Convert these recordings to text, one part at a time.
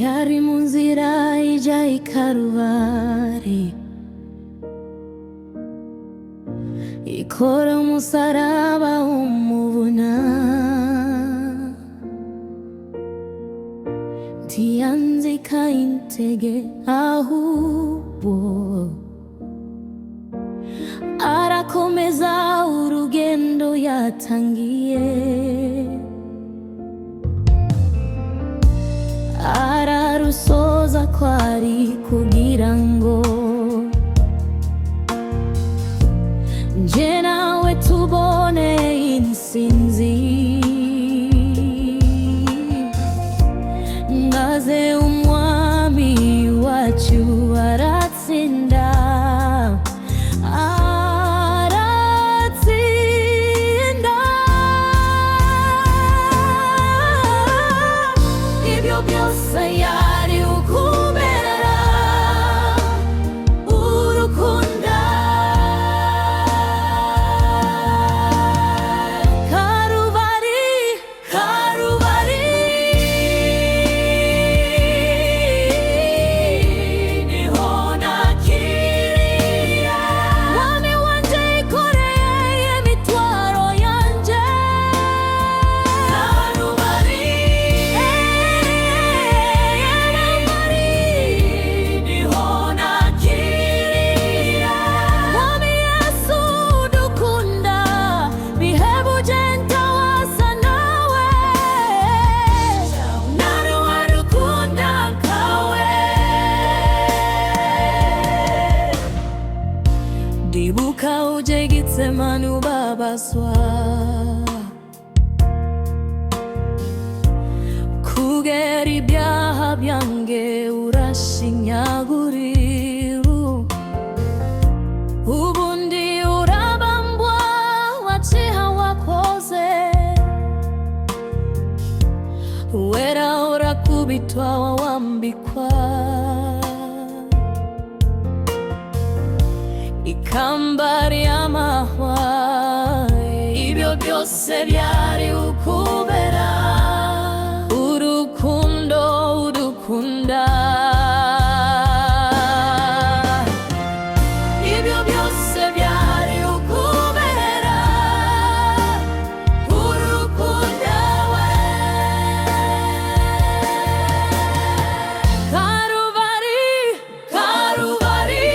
yari mu nzira ijya i Karuvali, ikora umusaraba umubona, ntiyanzika intege ahubwo arakomeza urugendo yatangiye, ararusoza kwari kugira ngo nje nawe tubone intsinzi, maze umwami wacu aratsinda, ibyo byose yari ukubera urukunda. Karuvali, Karuvali, niho nakiriye mwami wanje yikoreye imitwaro yanje. Karuvali, niho nakiriye mwami Yesu dukunda, bihebuje ntawasa nawe, nari warukunda nkawe. Ndibuka uje Getsemani ubabazwa, kugera ibyaha byange urashinyagurira, ubundi urabambwa waciha wakoze, wera urakubitwa wawambikwa, ikamba ry'amahwa. Ibyo byose byari ukubera urukundo udukunda. Ibyo byose byari ukubera urukunda we. Karuvali, Karuvali,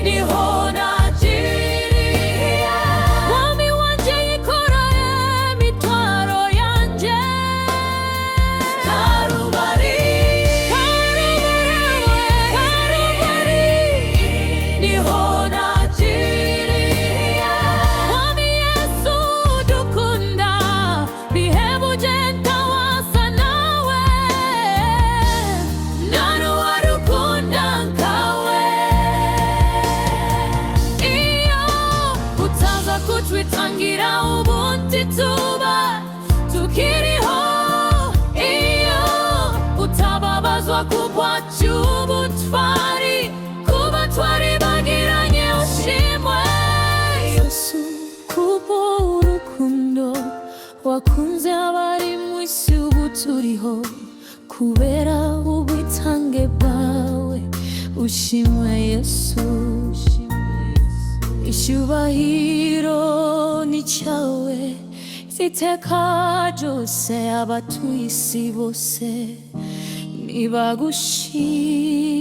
niho nakiriye mwami wanje yikoreye imitwaro yanje. Karuvali, Karuvali, niho nakiriye mwami Yesu dukunda, bihebuje ntawasa nawe, nari warukunda nkawe. Iyo utaza kutwitangira ubundi tuba tukiriho, iyo utababazwa kubwacu ubutwari, kuba twari bagiranye ushimwe. Yesu, kuba urukundo wakunze abari mu isi ubu turiho, kubera ubwitange bwawe ushimwe Yesu. Icyubahiro ni cyawe iteka ryose, abatuye isi bose nibagushime.